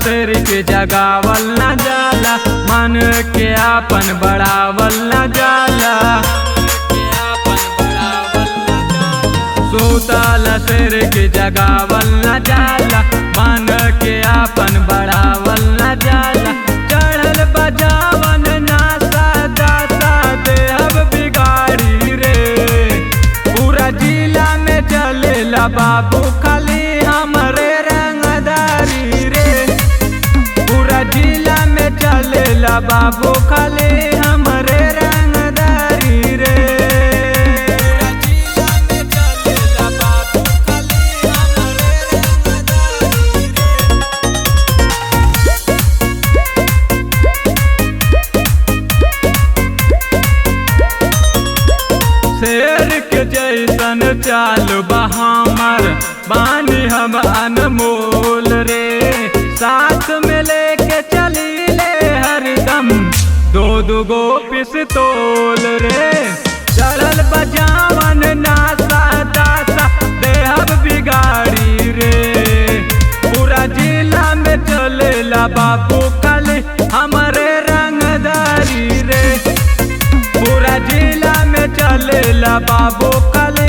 शेर के जगावल न जाला, मन के आपन बढ़ावल न जाला। सुतल शेर के जगावल न जाला, मन के आपन बढ़ावल न जाला। चढ़ल बजावन नासा दाता देहब बिगाड़ी रे, पूरा जिला में चलेला बाबू खाली हमरे रंगदारी रे। पूरा जिला में चलेला बाबू खाली हमरे रंगदारी रे। शेर के जैसन चाल बहामर बानी हम अनमोल रे, साथ में लेके चली ले हरदम दो गो पिस्तौल रे। चढ़ल बजावन नासा दासा देहब बिगाड़ी रे, पूरा जिला में चलेला बाबू खाली हमरे रंगदारी रे। पूरा जिला में चलेला बाबू खाली